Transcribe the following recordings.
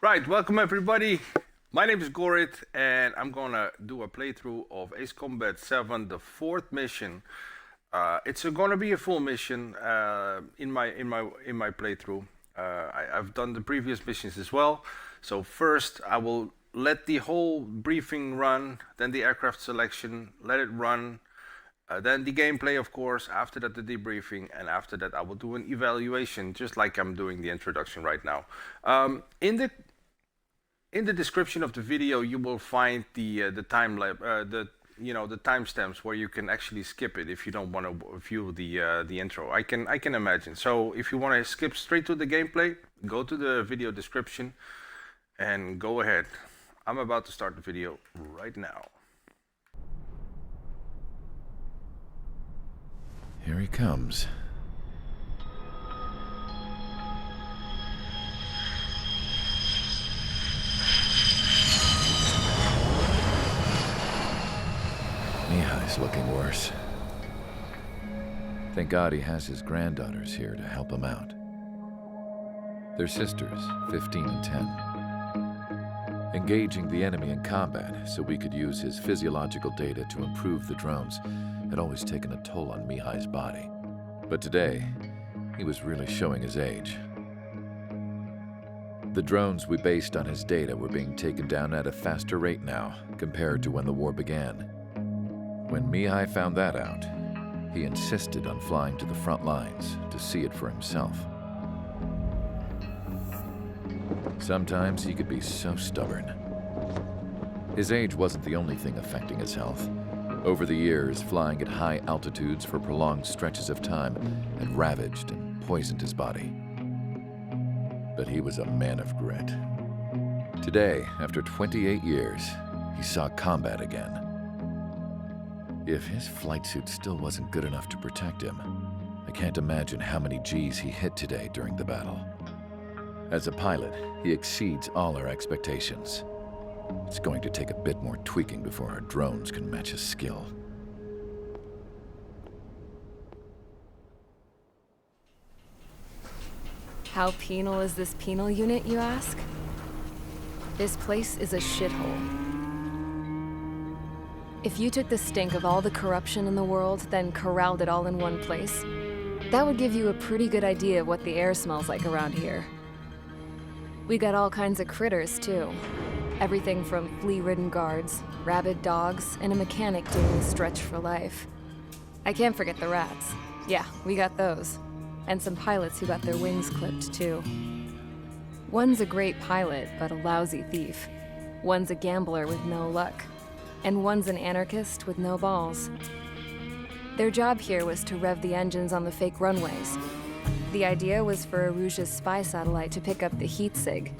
Right, welcome everybody. My name is Gorrit, and I'm gonna do a playthrough of Ace Combat 7, the fourth mission. It's gonna be a full mission in my playthrough. I've done the previous missions as well. So first, I will let the whole briefing run, then the aircraft selection, let it run. Then the gameplay, of course, after that the debriefing, and after that I will do an evaluation, just like I'm doing the introduction right now. In the description of the video, you will find the timestamps where you can actually skip it if you don't want to view the intro. I can imagine. So if you want to skip straight to the gameplay, go to the video description and go ahead. I'm about to start the video right now. Here he comes. Mihai's looking worse. Thank God he has his granddaughters here to help him out. They're sisters, 15 and 10. Engaging the enemy in combat so we could use his physiological data to improve the drones had always taken a toll on Mihai's body. But today, he was really showing his age. The drones we based on his data were being taken down at a faster rate now compared to when the war began. When Mihai found that out, he insisted on flying to the front lines to see it for himself. Sometimes he could be so stubborn. His age wasn't the only thing affecting his health. Over the years, flying at high altitudes for prolonged stretches of time had ravaged and poisoned his body. But he was a man of grit. Today, after 28 years, he saw combat again. If his flight suit still wasn't good enough to protect him, I can't imagine how many G's he hit today during the battle. As a pilot, he exceeds all our expectations. It's going to take a bit more tweaking before our drones can match his skill. How penal is this penal unit, you ask? This place is a shithole. If you took the stink of all the corruption in the world, then corralled it all in one place, that would give you a pretty good idea of what the air smells like around here. We got all kinds of critters, too. Everything from flea-ridden guards, rabid dogs, and a mechanic doing the stretch for life. I can't forget the rats. Yeah, we got those. And some pilots who got their wings clipped, too. One's a great pilot, but a lousy thief. One's a gambler with no luck. And one's an anarchist with no balls. Their job here was to rev the engines on the fake runways. The idea was for Aruja's spy satellite to pick up the heat sig.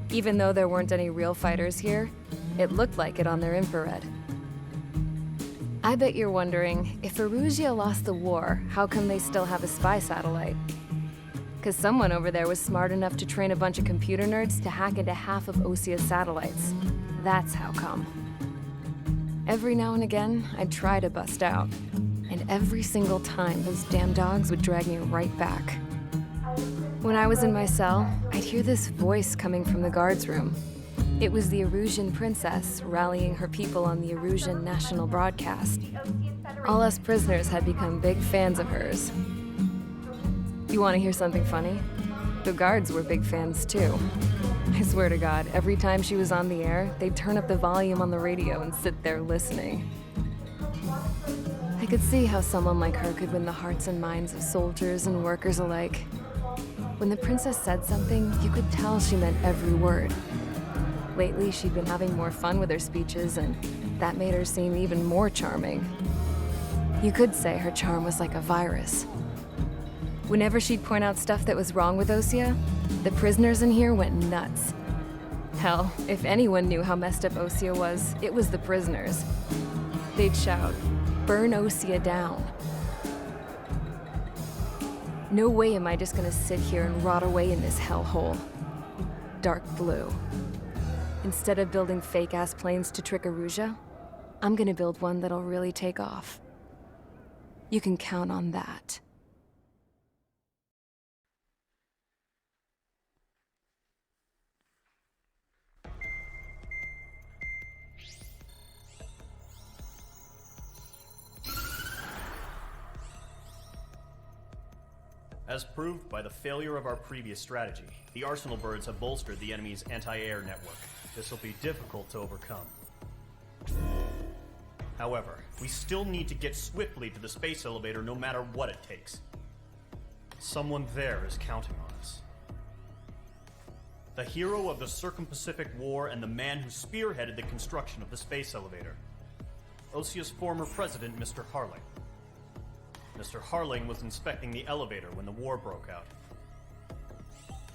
Even though there weren't any real fighters here, it looked like it on their infrared. I bet you're wondering, if Aruja lost the war, how come they still have a spy satellite? 'Cause someone over there was smart enough to train a bunch of computer nerds to hack into half of Osia's satellites. That's how come. Every now and again, I'd try to bust out. And every single time, those damn dogs would drag me right back. When I was in my cell, I'd hear this voice coming from the guards room. It was the Erusian princess rallying her people on the Erusian national broadcast. All us prisoners had become big fans of hers. You want to hear something funny? The guards were big fans too. I swear to God, every time she was on the air, they'd turn up the volume on the radio and sit there listening. I could see how someone like her could win the hearts and minds of soldiers and workers alike. When the princess said something, you could tell she meant every word. Lately, she'd been having more fun with her speeches, and that made her seem even more charming. You could say her charm was like a virus. Whenever she'd point out stuff that was wrong with Osia, the prisoners in here went nuts. Hell, if anyone knew how messed up Osia was, it was the prisoners. They'd shout, "Burn Osia down." No way am I just gonna sit here and rot away in this hellhole. Dark blue. Instead of building fake-ass planes to trick Aruja, I'm gonna build one that'll really take off. You can count on that. As proved by the failure of our previous strategy, the Arsenal birds have bolstered the enemy's anti-air network. This will be difficult to overcome. However, we still need to get swiftly to the space elevator no matter what it takes. Someone there is counting on us. The hero of the Circum-Pacific War and the man who spearheaded the construction of the space elevator. Osia's former president, Mr. Harling. Mr. Harling was inspecting the elevator when the war broke out.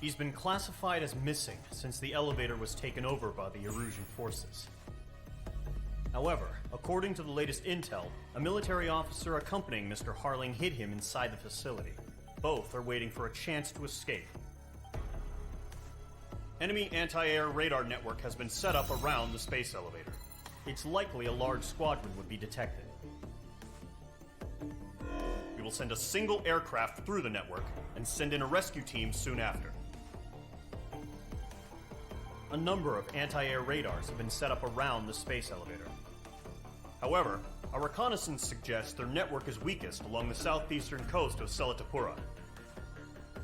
He's been classified as missing since the elevator was taken over by the Erusian forces. However, according to the latest intel, a military officer accompanying Mr. Harling hid him inside the facility. Both are waiting for a chance to escape. Enemy anti-air radar network has been set up around the space elevator. It's likely a large squadron would be detected. We will send a single aircraft through the network and send in a rescue team soon after. A number of anti-air radars have been set up around the space elevator. However, our reconnaissance suggests their network is weakest along the southeastern coast of Selatapura,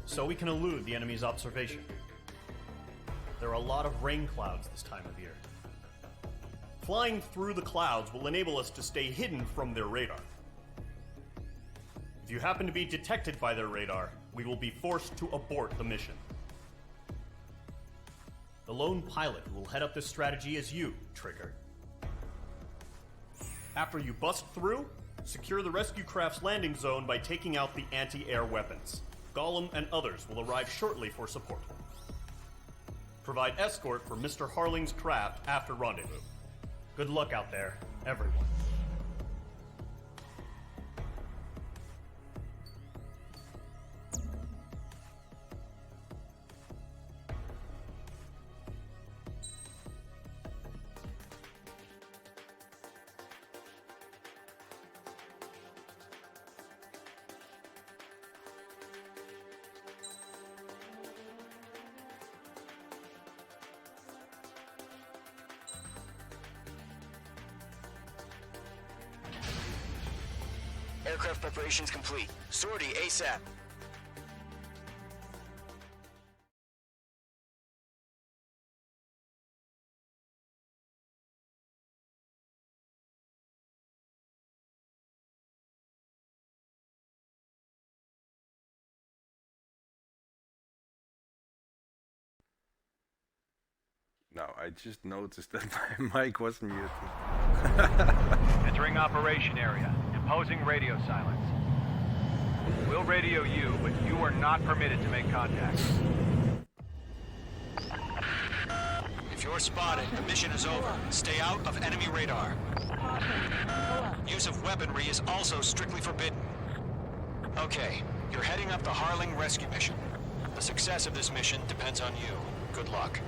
so we can elude the enemy's observation. There are a lot of rain clouds this time of year. Flying through the clouds will enable us to stay hidden from their radar. If you happen to be detected by their radar, we will be forced to abort the mission. The lone pilot who will head up this strategy is you, Trigger. After you bust through, secure the rescue craft's landing zone by taking out the anti-air weapons. Gollum and others will arrive shortly for support. Provide escort for Mr. Harling's craft after rendezvous. Good luck out there, everyone. Aircraft preparations complete. Sortie ASAP. Now, I just noticed that my mic was muted. Entering operation area. Imposing radio silence. We'll radio you, but you are not permitted to make contact. If you're spotted, the mission is over. Stay out of enemy radar. Use of weaponry is also strictly forbidden. Okay, you're heading up the Harling rescue mission. The success of this mission depends on you. Good luck.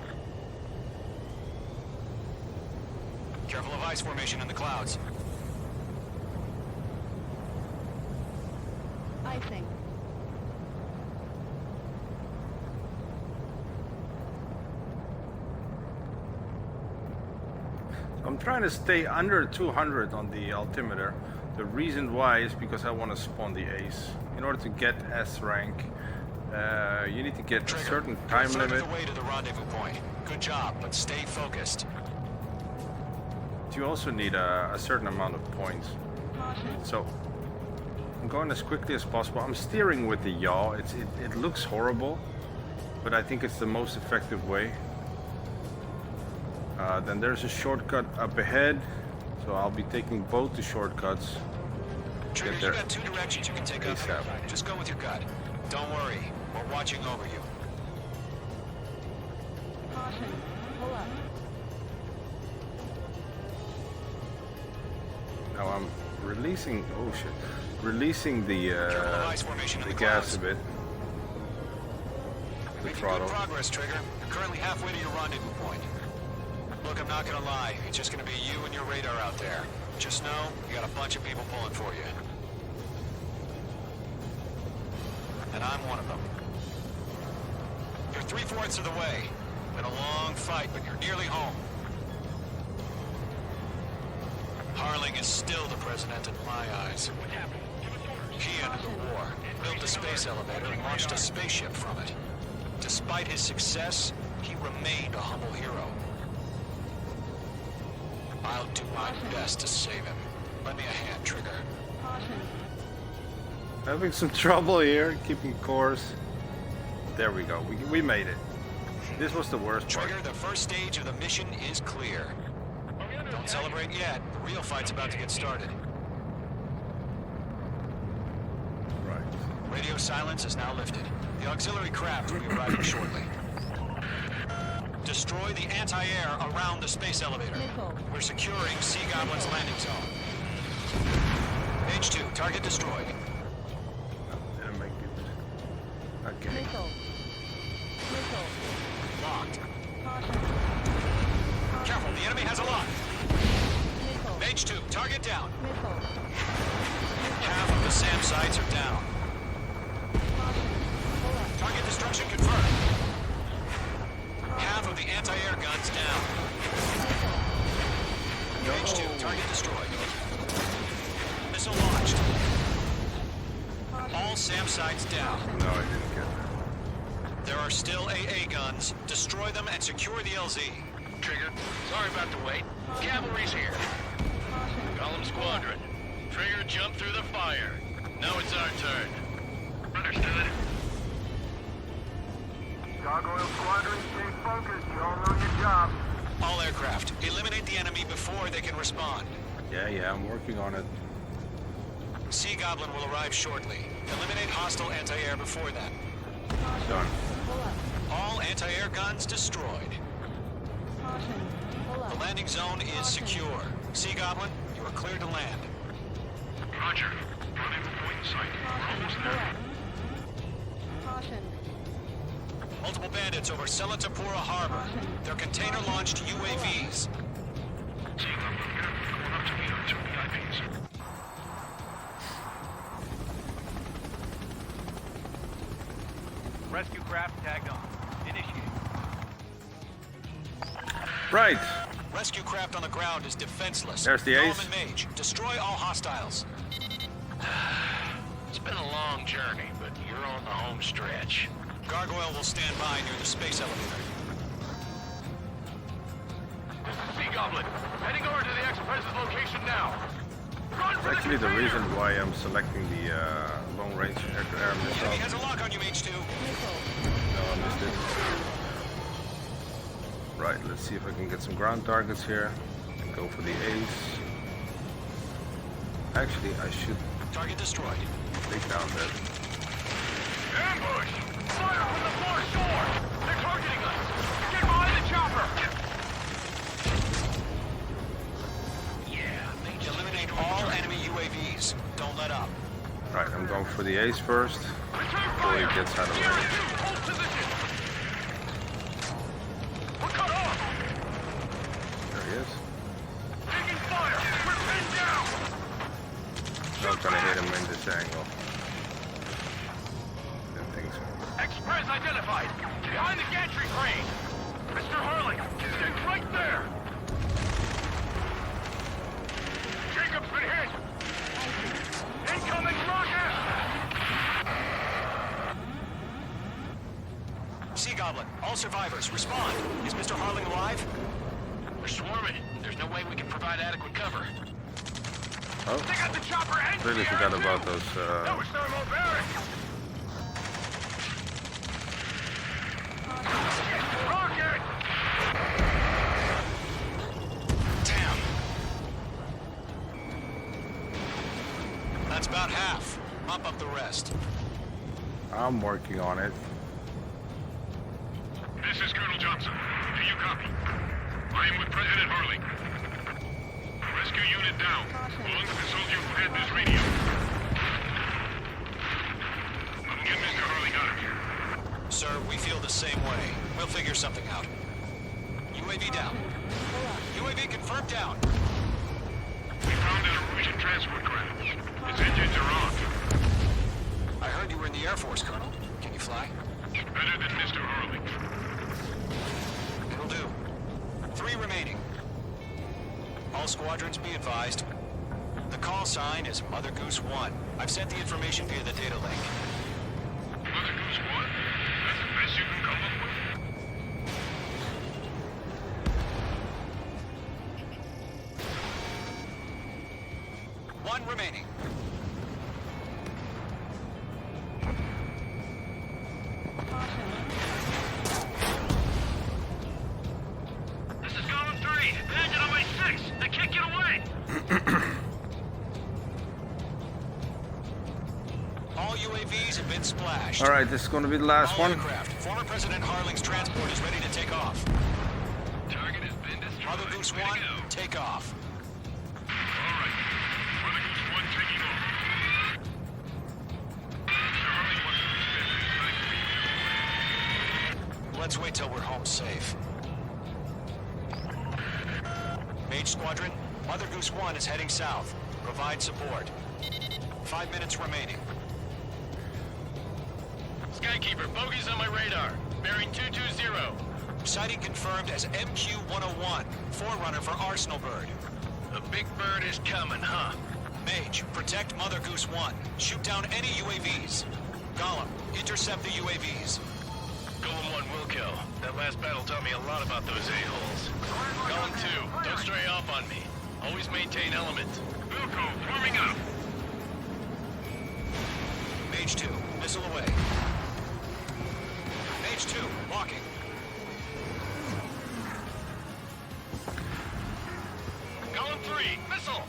Careful of ice formation in the clouds. I think. I'm trying to stay under 200 on the altimeter. The reason why is because I want to spawn the ace. In order to get S rank, you need to get a certain time limit. The way to the rendezvous point. Good job, but stay focused. You also need a certain amount of points. So I'm going as quickly as possible. I'm steering with the yaw. It looks horrible, but I think it's the most effective way. Then there's a shortcut up ahead, so I'll be taking both the shortcuts. Trigger, you got two directions you can take up. Just go with your gut. Don't worry, we're watching over you. Caution. Pull up. Now I'm releasing, oh shit, releasing the gas a bit. The Making throttle. good progress, Trigger. You're currently halfway to your rendezvous point. Look, I'm not gonna lie. It's just gonna be you and your radar out there. Just know, you got a bunch of people pulling for you. And I'm one of them. You're 3/4 of the way. Been a long fight, but you're nearly home. Harling is still the president in my eyes. What happened? Give us orders. He ended the war, built the space elevator, and launched a spaceship from it. Despite his success, he remained a humble hero. I'll do my best to save him. Lend me a hand, Trigger. Caution. Having some trouble here, keeping course. There we go. We made it. This was the worst part. Trigger, the first stage of the mission is clear. Don't celebrate yet. The real fight's about to get started. Right. Radio silence is now lifted. The auxiliary craft will be arriving shortly. Destroy the anti-air around the space elevator. Missile. We're securing Sea Goblin's landing zone. H2, target destroyed. Didn't make it. Okay. Missile. Missile. Locked. Caution. Careful, the enemy has a lock. Missile. H2, target down. Missile. Half of the SAM sites are down. Caution. Pull up. Target destruction confirmed. Half of the anti-air guns down. H2, target destroyed. Missile launched. All SAM sites down. No, I didn't get that. There are still AA guns. Destroy them and secure the LZ. Trigger, sorry about the wait. Cavalry's here. Call them squadron. Trigger jumped through the fire. Now it's our turn. Understood. Gargoyle Squadron, stay focused. You all know your job. All aircraft, eliminate the enemy before they can respond. Yeah, I'm working on it. Sea Goblin will arrive shortly. Eliminate hostile anti-air before that. Done. Pull up. All anti-air guns destroyed. Caution. Pull The up. landing zone is secure. Sea Goblin, you are cleared to land. Roger. Running the point in sight. Caution. Pull up. Caution. Multiple bandits over Selatapura Harbor. They're container-launched UAVs. Going up to meet our two VIPs. Rescue craft tagged on. Initiate. Right. Rescue craft on the ground is defenseless. There's the ace. Golem Mage, destroy all hostiles. It's been a long journey, but you're on the home stretch. Gargoyle will stand by near the space elevator. This is Sea Goblin. Heading over to the Express's location now. Run for Actually, the container! reason why I'm selecting the long-range air Enemy missile. has a lock on you, H2. No, I missed it. Right, let's see if I can get some ground targets here and go for the ace. Actually, I should Target destroyed. take down that. Ambush! Fire from the far shore! They're targeting us! Get behind the chopper! Yeah, they just Eliminate all enemy UAVs. Don't let up. Right, I'm going for the ace first. return Before he fire! gets out of Gear range. 2, hold position! We're cut off! There he is. Taking fire! We're pinned down! Not gonna hit him in this angle. Didn't think so. Express identified! Behind the gantry crane! Mr. Harley, stay right there! Jacob's been hit! Incoming rocket! Sea Goblin, all survivors, respond. Is Mr. Harling alive? We're swarming. There's no way we can provide adequate cover. Oh, They got the chopper and completely the forgot air, about too. those. That was thermobaric! Rocket! Damn. That's about half. Mop up the rest. I'm working on it. This is Colonel Johnson. Do you copy? I am with President Harley. Rescue unit down, along with the soldier who had this radio. I'll get Mr. Harley out of here. Sir, we feel the same way. We'll figure something out. UAV down. UAV confirmed down. We found an Norwegian transport craft. Its engines are off. I heard you were in the Air Force, Colonel. Can you fly? Better than Mr. Harley. It'll do. 3 remaining. All squadrons be advised. The call sign is Mother Goose 1. I've sent the information via the data link. Mother Goose 1? That's the best you can come up with? One remaining. This is Golem 3. Bandit on my 6. I can't get away. All UAVs have been splashed. All right, this is going to be the last All one. aircraft. Former President Harling's transport is ready to take off. Target has been destroyed. Mother Goose Way to 1, go. take off. All right. Mother Goose 1 taking off. Charlie wants to spend his time being Let's wait till we're home safe. Mage Squadron, Mother Goose 1 is heading south. Provide support. 5 minutes remaining. Skykeeper, bogeys on my radar. Bearing 220. Sighting confirmed as MQ-101, forerunner for Arsenal Bird. The big bird is coming, huh? Mage, protect Mother Goose 1. Shoot down any UAVs. Gollum, intercept the UAVs. Golem 1 will kill. That last battle taught me a lot about those a-holes. Golem 2, don't stray off on me. Always maintain element. Wilco, forming up. Mage 2, missile away. Mage 2, walking. Golem 3, missile.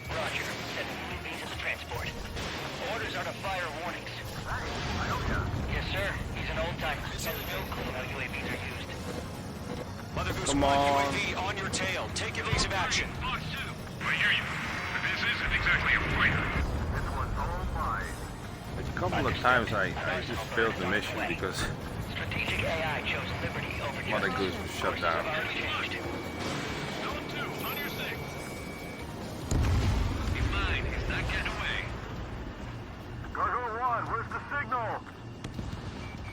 Roger. Sending UAVs as transport. Orders are to fire warnings. Yes, sir. He's an old-timer. Has no clue how UAVs are used. Mother Goose Come 1, on. UAV on your tail. Take evasive action. Box 2. I hear you. But this isn't exactly a fighter. A couple of times I just failed the mission because Strategic AI chose liberty over justice. Mother Goose was shut down. Courses have already changed. Golem 2, on your 6. Be fine. He's not getting away. Gargoyle 1, where's the signal?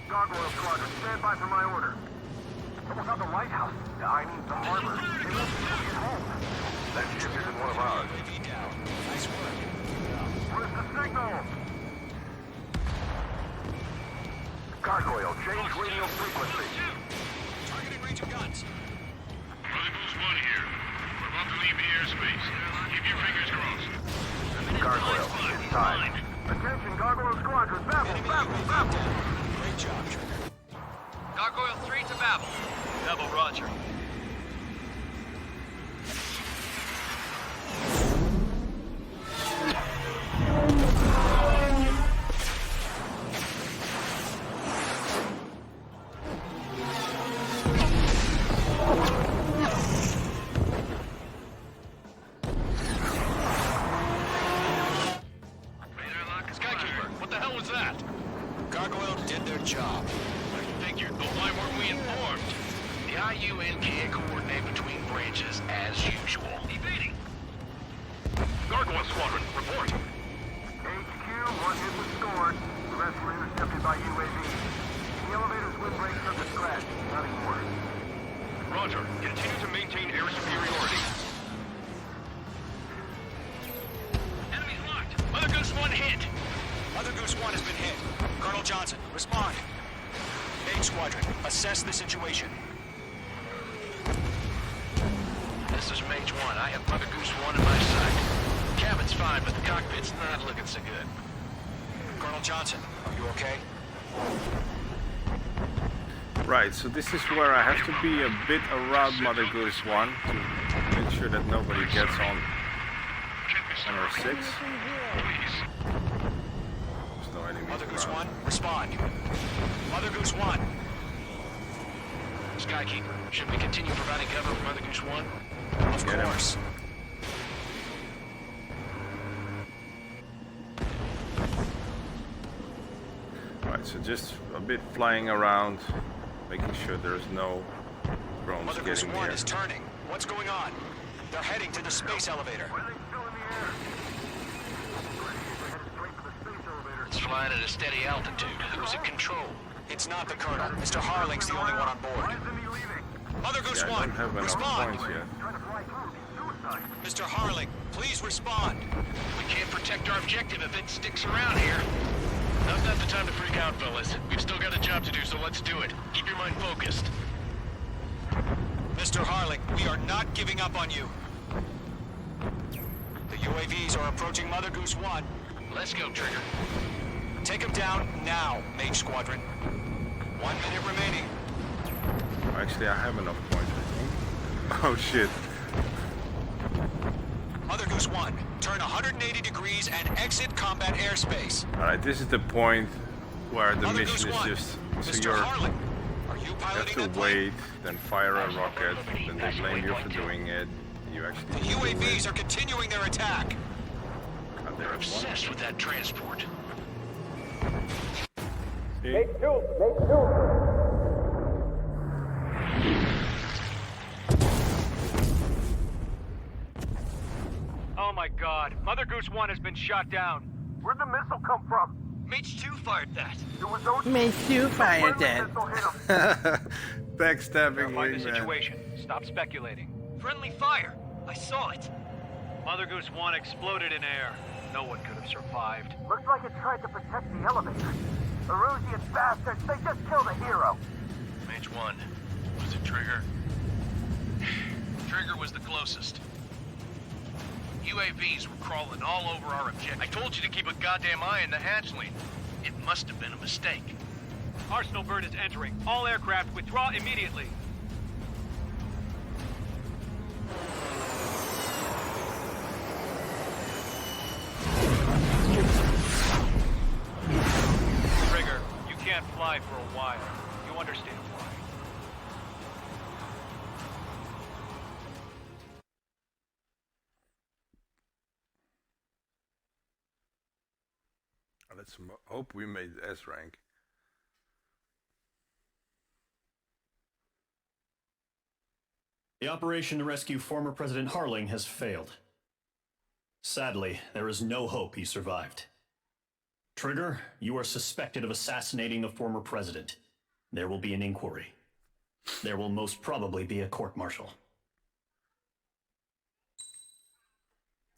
Gargoyle Squadron, stand by for my order. Almost out the lighthouse. I mean, the harbor. They won't be able to get home. That ship isn't one of ours. UAV down. Nice work. Where's the signal? Gargoyle, change radio frequency. Targeting range of guns. Mother Goose 1 here. We're about to leave the airspace. Keep your fingers crossed. Gargoyle, it's time. Attention, Gargoyle Squadron, babble, Enemy babble, UAV babble. down. Great job, Trigger. Gargoyle 3 to babble. Double Roger. Skykeeper, what the hell was that? Gargoyle did their job. I figured, but why weren't we informed? The IUN can't coordinate between branches as usual. Evading. Gargoyle Squadron, report. HQ, one hit was scored. The rest were intercepted by UAV. The elevator's windbreak surface crashed. Nothing more. Roger. Continue to maintain air superiority. Enemy's locked. Mother Goose 1 hit. Mother Goose 1 has been hit. Colonel Johnson, respond. Mage Squadron, assess the situation. This is Mage 1. I have Mother Goose 1 in my sight. Cabin's fine, but the cockpit's not looking so good. Colonel Johnson, are you okay? right. So this is where I have to be a bit around Mother Goose 1 to make sure that nobody gets on her 6. There's no enemies Mother Goose around. 1, respond. Mother Goose 1. Skykeeper, should we continue providing cover for Mother Goose 1? Of Get him. course. Right, so just a bit flying around, making sure there's no drones Mother Goose getting 1 near. is turning. What's going on? They're heading to the space elevator. It's flying at a steady altitude. Who's in control? It's not the Colonel. Mr. Harling's the only one on board. Mother Goose Yeah, I 1, don't have enough respond. points yet. site. Mr. Harling, please respond. We can't protect our objective if it sticks around here. Now's not the time to freak out, fellas. We've still got a job to do, so let's do it. Keep your mind focused. Mr. Harling, we are not giving up on you. The UAVs are approaching Mother Goose 1. Let's go, Trigger. Take them down now, Mage Squadron. 1 minute remaining. Actually, I have enough points, I think. Oh shit. Mother Goose 1, turn 180 degrees and exit combat airspace. Alright, this is the point where the Mother mission Goose is 1, just... So Mr. you're... Harling, are you You piloting have that to plane? wait, then fire a rocket, then they blame you for doing it. You The actually do UAVs it. are continuing their attack. God, They're there's one. obsessed with that transport. See? Oh my god, Mother Goose 1 has been shot down. Where'd the missile come from? Mage 2 fired that. It was those... Makes you fire friendly dead. missile hit 'em. Backstabbing Verify the wingman. situation. Stop speculating. Friendly fire. I saw it. Mother Goose 1 exploded in air. No one could have survived. Looks like it tried to protect the elevator. Erusian bastards, they just killed a hero. Mage 1. Was it Trigger? Trigger was the closest. UAVs were crawling all over our objective. I told you to keep a goddamn eye on the hatchling. It must have been a mistake. Arsenal bird is entering. All aircraft withdraw immediately. Trigger, you can't fly for a while. You understand why. Let's hope we made S rank. The operation to rescue former President Harling has failed. Sadly, there is no hope he survived. Trigger, you are suspected of assassinating the former president. There will be an inquiry. There will most probably be a court-martial.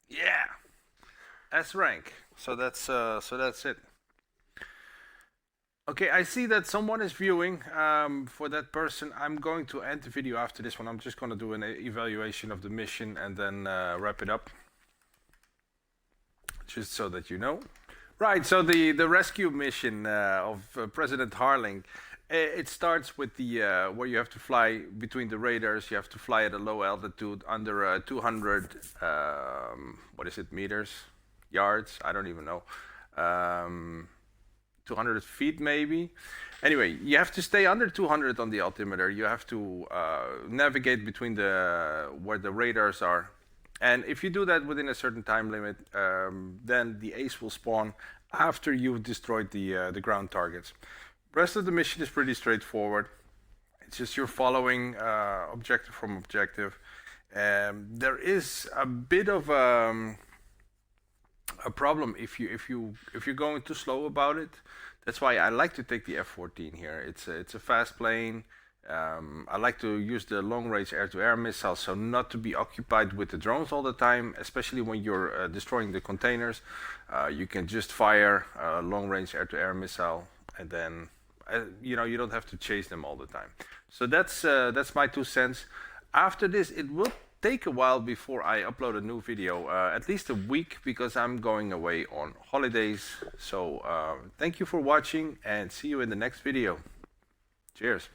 Yeah, S rank. So that's it. Okay, I see that someone is viewing. For that person, I'm going to end the video after this one. I'm just going to do an evaluation of the mission and then wrap it up. Just so that you know. Right, so the rescue mission of President Harling, it starts with the where you have to fly between the radars. You have to fly at a low altitude under 200, what is it, meters? Yards? I don't even know. 200 feet maybe. Anyway, you have to stay under 200 on the altimeter. You have to navigate between where the radars are. And if you do that within a certain time limit, then the ace will spawn after you've destroyed the ground targets. The rest of the mission is pretty straightforward. It's just you're following objective from objective. There is a bit of a problem if you're going too slow about it. That's why I like to take the F-14 here. It's a fast plane. I like to use the long-range air-to-air missiles, so not to be occupied with the drones all the time, especially when you're destroying the containers. You can just fire a long-range air-to-air missile, and then you don't have to chase them all the time. So that's my 2 cents. After this, it will take a while before I upload a new video, at least a week, because I'm going away on holidays. So thank you for watching, and see you in the next video. Cheers.